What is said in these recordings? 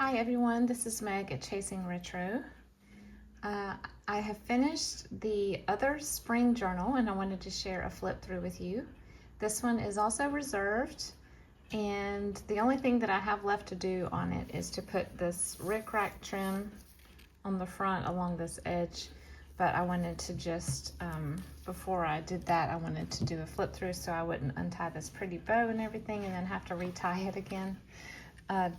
Hi everyone, this is Meg at Chasing Retro. I have finished the other spring journal and I wanted to share a flip through with you. This one is also reserved, and the only thing that I have left to do on it is to put this rickrack trim on the front along this edge, but I wanted to just, before I did that, I wanted to do a flip through so I wouldn't untie this pretty bow and everything and then have to retie it again.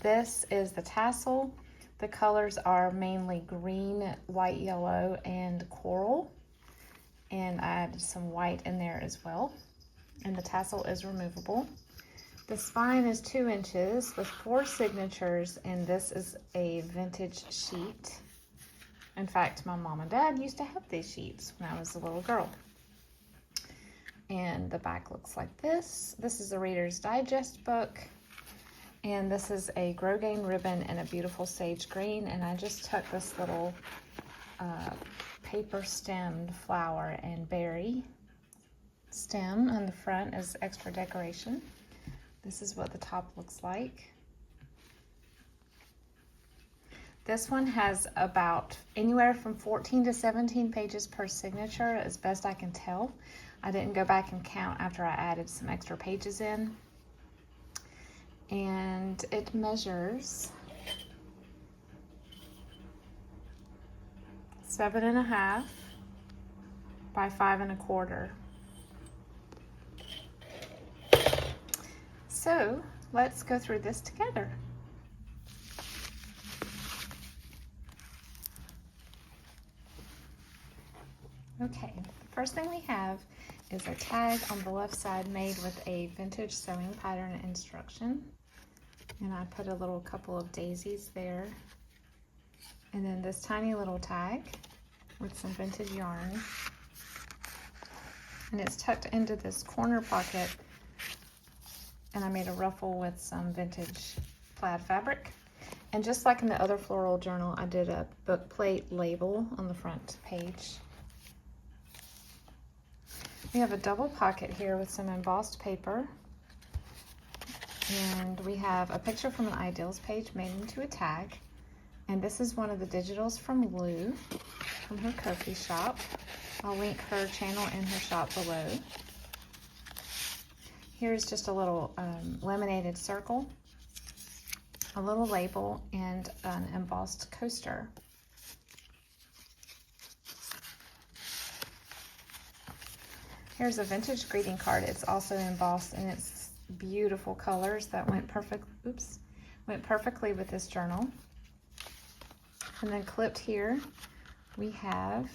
This is the tassel. The colors are mainly green, white, yellow, and coral. And I added some white in there as well. And the tassel is removable. The spine is 2 inches with 4 signatures, and this is a vintage sheet. In fact, my mom and dad used to have these sheets when I was a little girl. And the back looks like this. This is a Reader's Digest book. And this is a Grosgain ribbon and a beautiful sage green. And I just took this little paper stemmed flower and berry stem on the front as extra decoration. This is what the top looks like. This one has about anywhere from 14 to 17 pages per signature, as best I can tell. I didn't go back and count after I added some extra pages in. And it measures 7.5 by 5 1/4. So let's go through this together. Okay, the first thing we have is a tag on the left side made with a vintage sewing pattern instruction. And I put a little couple of daisies there. And then this tiny little tag with some vintage yarn. And it's tucked into this corner pocket. And I made a ruffle with some vintage plaid fabric. And just like in the other floral journal, I did a book plate label on the front page. We have a double pocket here with some embossed paper. And we have a picture from an Ideals page made into a tag. And this is one of the digitals from Lou, from her Ko-fi shop. I'll link her channel and her shop below. Here's just a little laminated circle, a little label, and an embossed coaster. Here's a vintage greeting card. It's also embossed, and it's beautiful colors that went perfectly with this journal. And then clipped here we have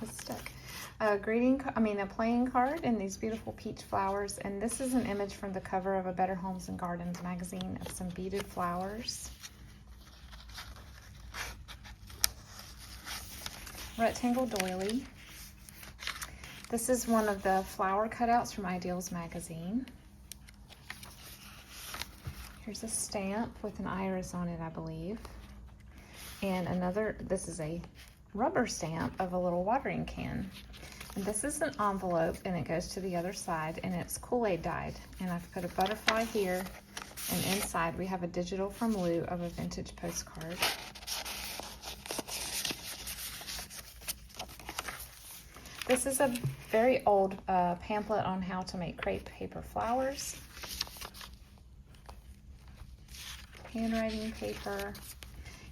it's stuck. A playing card and these beautiful peach flowers. And this is an image from the cover of a Better Homes and Gardens magazine of some beaded flowers. Rectangle doily. This is one of the flower cutouts from Ideals magazine. Here's a stamp with an iris on it, I believe. And this is a rubber stamp of a little watering can. And this is an envelope, and it goes to the other side, and it's Kool-Aid dyed. And I've put a butterfly here, and inside we have a digital from Lou of a vintage postcard. This is a very old pamphlet on how to make crepe paper flowers. Handwriting paper.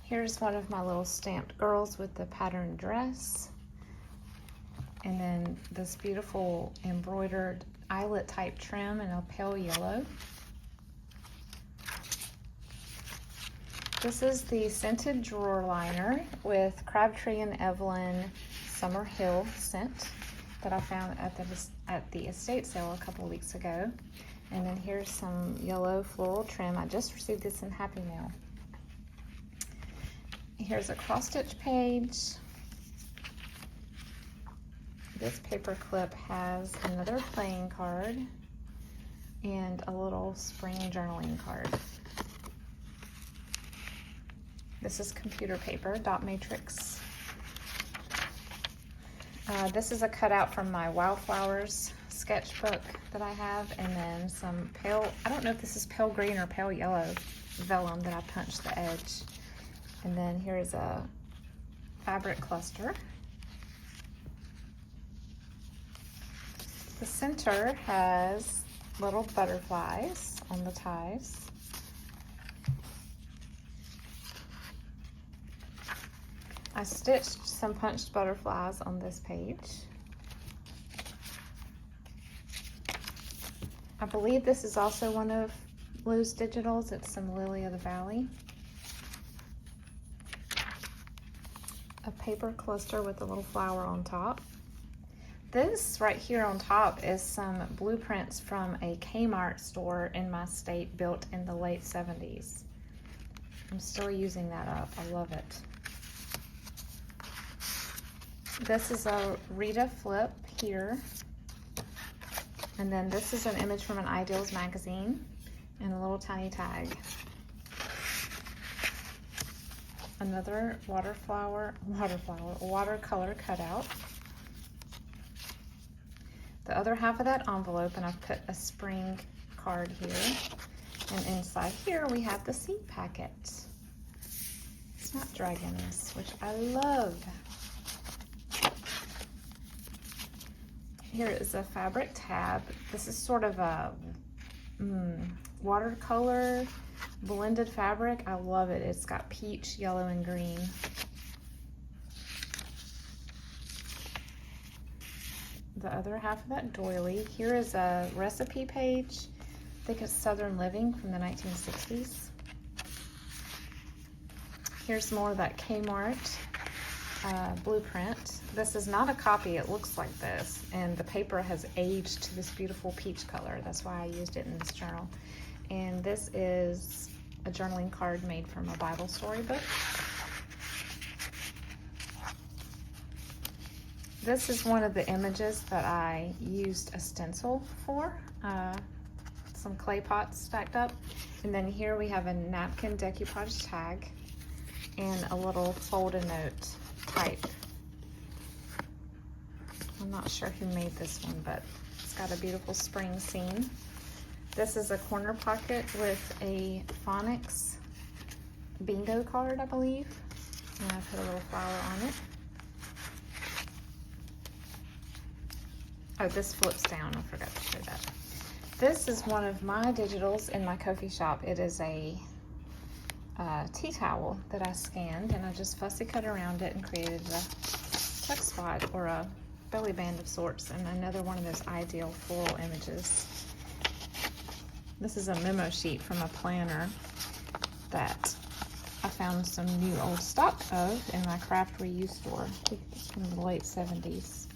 Here's one of my little stamped girls with the patterned dress. And then this beautiful embroidered eyelet type trim in a pale yellow. This is the scented drawer liner with Crabtree and Evelyn Summer Hill scent that I found at the estate sale a couple of weeks ago. And then here's some yellow floral trim. I just received this in Happy Mail. Here's a cross stitch page. This paper clip has another playing card and a little spring journaling card. This is computer paper, dot matrix. This is a cutout from my Wildflowers sketchbook that I have, and then some pale, I don't know if this is pale green or pale yellow vellum that I punched the edge. And then here's a fabric cluster. The center has little butterflies on the ties. I stitched some punched butterflies on this page. I believe this is also one of Lou's digitals. It's some Lily of the Valley. A paper cluster with a little flower on top. This right here on top is some blueprints from a Kmart store in my state built in the late 70s. I'm still using that up. I love it. This is a Rita flip here. And then this is an image from an Ideals magazine and a little tiny tag. Another watercolor cutout. The other half of that envelope, and I've put a spring card here. And inside here we have the seed packet. Snapdragons, which I love. Here is a fabric tab. This is sort of a watercolor blended fabric. I love it. It's got peach, yellow, and green. The other half of that doily. Here is a recipe page. I think it's Southern Living from the 1960s. Here's more of that Kmart blueprint. This is not a copy. It looks like this, and the paper has aged to this beautiful peach color. That's why I used it in this journal. And this is a journaling card made from a Bible storybook. This is one of the images that I used a stencil for. Some clay pots stacked up. And then here we have a napkin decoupage tag and a little fold-a-note type. I'm not sure who made this one, but it's got a beautiful spring scene. This is a corner pocket with a phonics bingo card, I believe. And I put a little flower on it. Oh, this flips down. I forgot to show that. This is one of my digitals in my Ko-fi shop. It is a tea towel that I scanned, and I just fussy cut around it and created a tuck spot or a belly band of sorts, and another one of those ideal floral images. This is a memo sheet from a planner that I found some new old stock of in my craft reuse store. I think it's from the late 70s.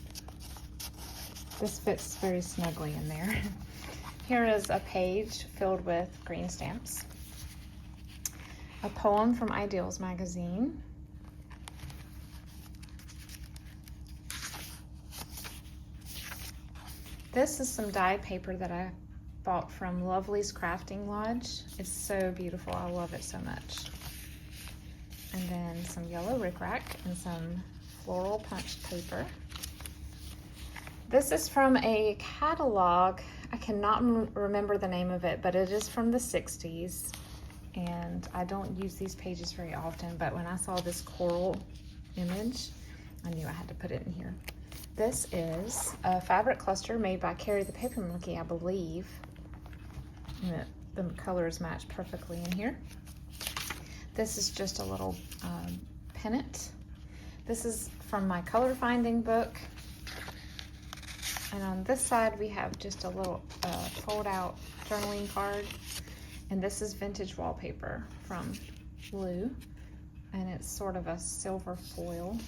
This fits very snugly in there. Here is a page filled with green stamps. A poem from Ideals magazine. This is some dye paper that I bought from Lovely's Crafting Lodge. It's so beautiful. I love it so much. And then some yellow rickrack and some floral punched paper. This is from a catalog. I cannot remember the name of it, but it is from the 60s. And I don't use these pages very often, but when I saw this coral image, I knew I had to put it in here. This is a fabric cluster made by Carrie the Paper Monkey, I believe. And the colors match perfectly in here. This is just a little pennant. This is from my color finding book. And on this side, we have just a little fold out journaling card. And this is vintage wallpaper from Lou. And it's sort of a silver foil.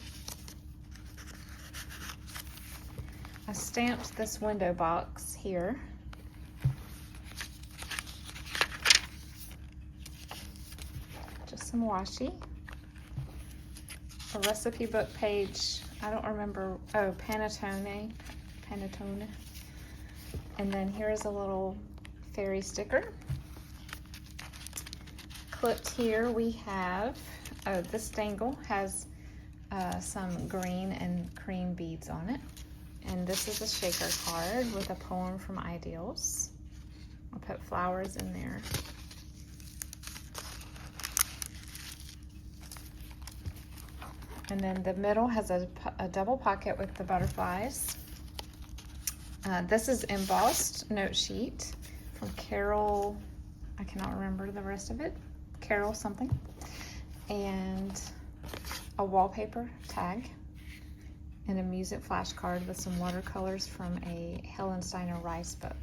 I stamped this window box here. Just some washi. A recipe book page. I don't remember. Oh, Panettone. And then here's a little fairy sticker. Clipped here we have, this dangle has some green and cream beads on it. And this is a shaker card with a poem from Ideals. I'll put flowers in there. And then the middle has a double pocket with the butterflies. This is embossed note sheet from Carol. I cannot remember the rest of it. Carol something. And a wallpaper tag. And a music flashcard with some watercolors from a Helen Steiner Rice book.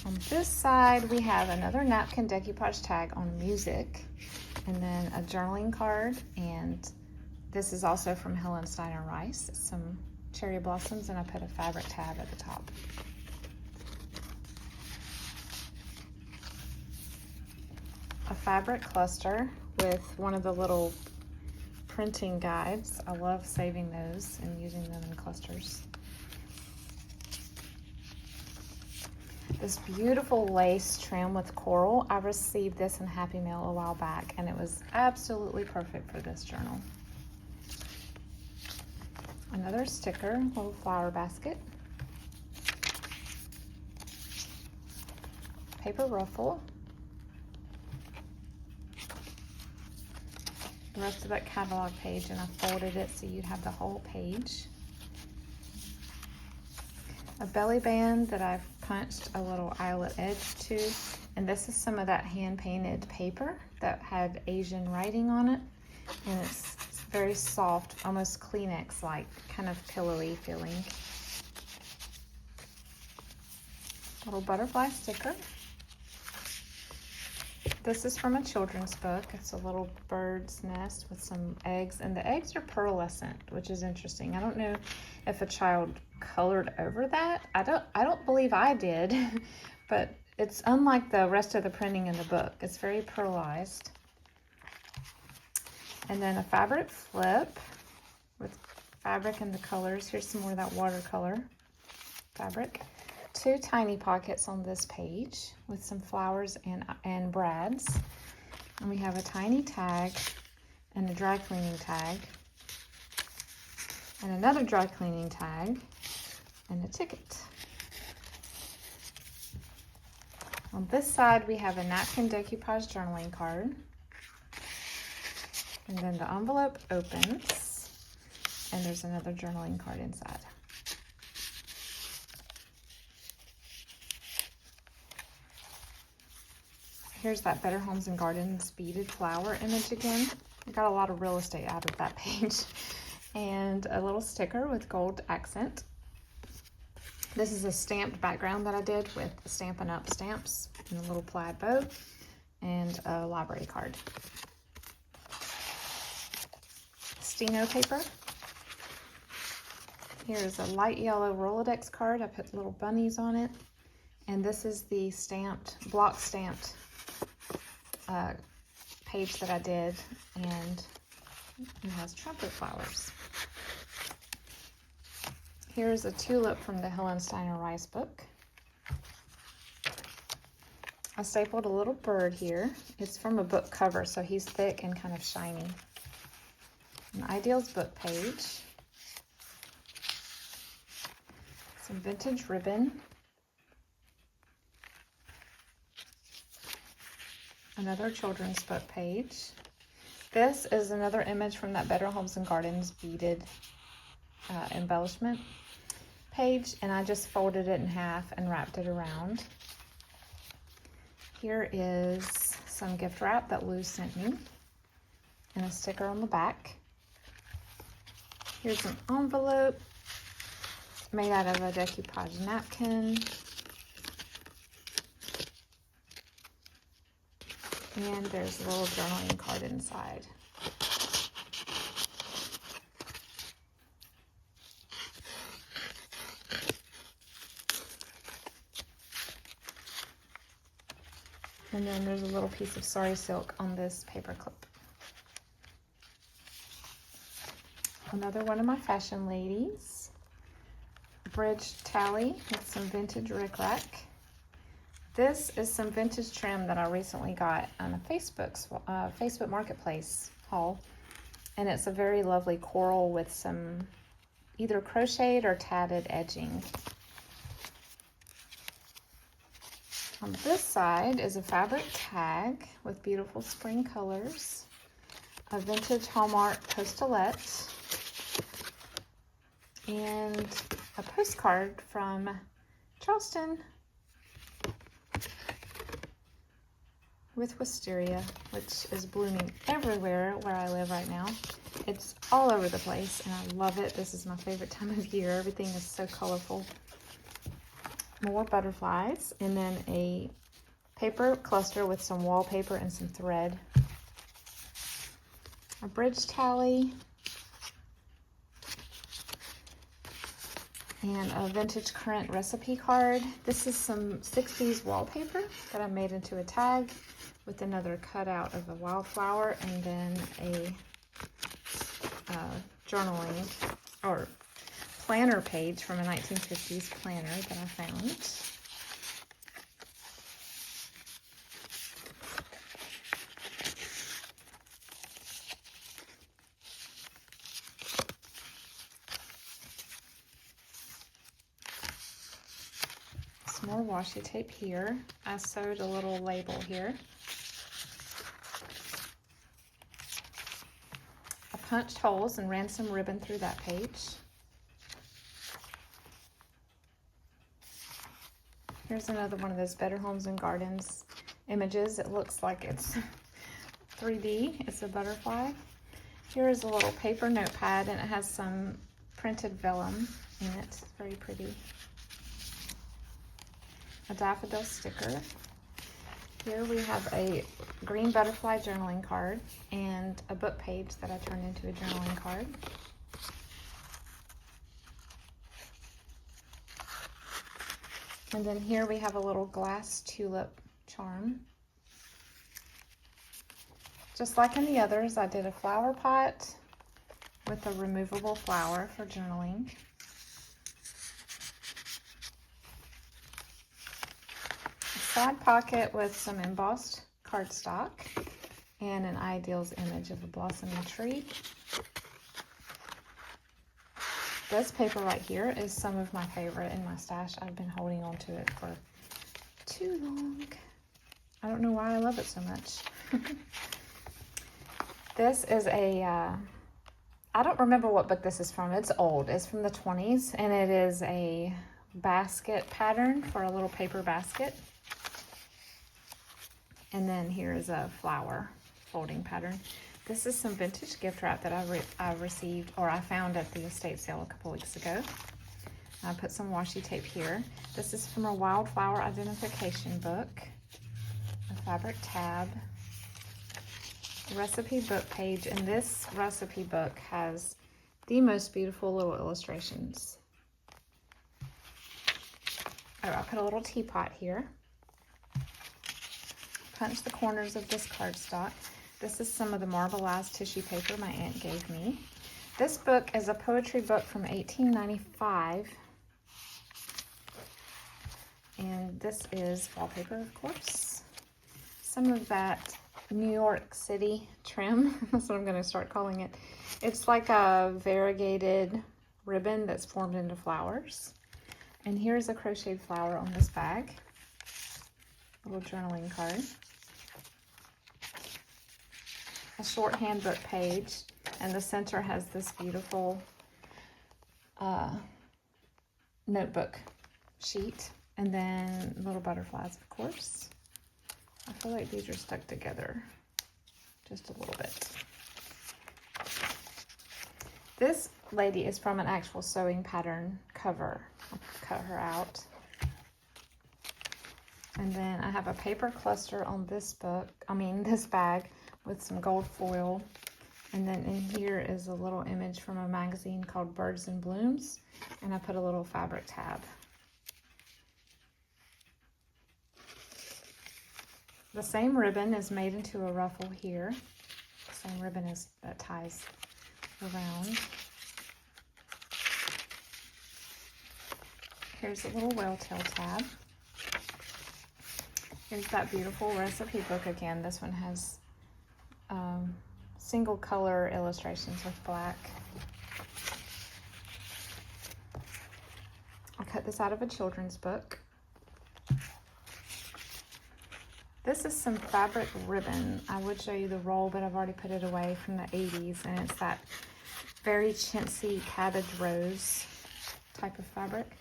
On this side, we have another napkin decoupage tag on music, and then a journaling card, and this is also from Helen Steiner Rice, some cherry blossoms, and I put a fabric tab at the top. A fabric cluster with one of the little printing guides. I love saving those and using them in clusters. This beautiful lace trim with coral. I received this in Happy Mail a while back, and it was absolutely perfect for this journal. Another sticker, little flower basket. Paper ruffle. The rest of that catalog page, and I folded it so you'd have the whole page. A belly band that I've punched a little eyelet edge to, and this is some of that hand-painted paper that had Asian writing on it, and it's very soft, almost Kleenex-like, kind of pillowy feeling. Little butterfly sticker. This is from a children's book. It's a little bird's nest with some eggs, and the eggs are pearlescent, which is interesting. I don't know if a child colored over that. I don't believe I did, but it's unlike the rest of the printing in the book. It's very pearlized. And then a fabric flip with fabric and the colors. Here's some more of that watercolor fabric. Two tiny pockets on this page with some flowers and brads. And we have a tiny tag and a dry cleaning tag. And another dry cleaning tag and a ticket. On this side, we have a napkin decoupage journaling card. And then the envelope opens, and there's another journaling card inside. Here's that Better Homes and Gardens beaded flower image again. I got a lot of real estate out of that page. And a little sticker with gold accent. This is a stamped background that I did with Stampin' Up! Stamps and a little plaid bow and a library card. Steno paper. Here's a light yellow Rolodex card. I put little bunnies on it. And this is the block stamped page that I did, and it has trumpet flowers. Here's a tulip from the Helen Steiner Rice book. I stapled a little bird here. It's from a book cover, so he's thick and kind of shiny. An Ideals book page. Some vintage ribbon. Another children's book page. This is another image from that Better Homes and Gardens beaded embellishment page, and I just folded it in half and wrapped it around. Here is some gift wrap that Lou sent me and a sticker on the back. Here's an envelope made out of a decoupage napkin. And there's a little journaling card inside. And then there's a little piece of sari silk on this paper clip. Another one of my fashion ladies. Bridge tally with some vintage rickrack. This is some vintage trim that I recently got on a Facebook Marketplace haul. And it's a very lovely coral with some either crocheted or tatted edging. On this side is a fabric tag with beautiful spring colors, a vintage Hallmark postulette, and a postcard from Charleston with wisteria, which is blooming everywhere where I live right now. It's all over the place and I love it. This is my favorite time of year. Everything is so colorful. More butterflies, and then a paper cluster with some wallpaper and some thread. A bridge tally, and a vintage current recipe card. This is some 60s wallpaper that I made into a tag with another cutout of a wildflower, and then a journaling or planner page from a 1950s planner that I found. Some more washi tape here. I sewed a little label here. I punched holes and ran some ribbon through that page. Here's another one of those Better Homes and Gardens images. It looks like it's 3D. It's a butterfly. Here is a little paper notepad, and it has some printed vellum in it. It's very pretty. A daffodil sticker. Here we have a green butterfly journaling card and a book page that I turned into a journaling card. And then here we have a little glass tulip charm. Just like in the others, I did a flower pot with a removable flower for journaling. A side pocket with some embossed cardstock and an ideals image of a blossoming tree. This paper right here is some of my favorite in my stash. I've been holding on to it for too long. I don't know why I love it so much. This is a, I don't remember what book this is from. It's old. It's from the 20s, and it is a basket pattern for a little paper basket. And then here is a flower folding pattern. This is some vintage gift wrap that I received, or I found at the estate sale a couple weeks ago. I put some washi tape here. This is from a wildflower identification book, a fabric tab, recipe book page, and this recipe book has the most beautiful little illustrations. Oh, I put a little teapot here. Punch the corners of this cardstock. This is some of the marbleized tissue paper my aunt gave me. This book is a poetry book from 1895. And this is wallpaper, of course. Some of that New York City trim, that's what I'm going to start calling it. It's like a variegated ribbon that's formed into flowers. And here's a crocheted flower on this bag. A little journaling card. A short handbook page, and the center has this beautiful notebook sheet, and then little butterflies, of course. I feel like these are stuck together just a little bit. This lady is from an actual sewing pattern cover. I'll cut her out. And then I have a paper cluster on this this bag with some gold foil. And then in here is a little image from a magazine called Birds and Blooms. And I put a little fabric tab. The same ribbon is made into a ruffle here. The same ribbon that ties around. Here's a little whale tail tab. Here's that beautiful recipe book again. This one has single color illustrations with black. I cut this out of a children's book. This is some fabric ribbon. I would show you the roll, but I've already put it away, from the 80s, and it's that very chintzy cabbage rose type of fabric.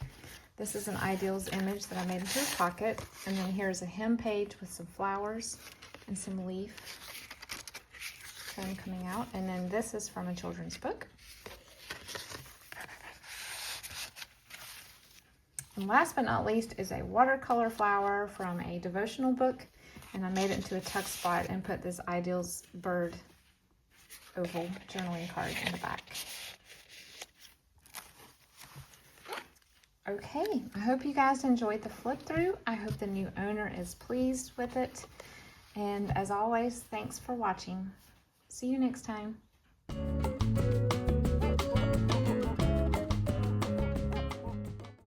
This is an Ideals image that I made into a pocket, and then here's a hem page with some flowers and some leaf trim coming out, and then this is from a children's book. And last but not least is a watercolor flower from a devotional book, and I made it into a tuck spot and put this Ideals bird oval journaling card in the back. Okay, I hope you guys enjoyed the flip through. I hope the new owner is pleased with it. And as always, thanks for watching. See you next time.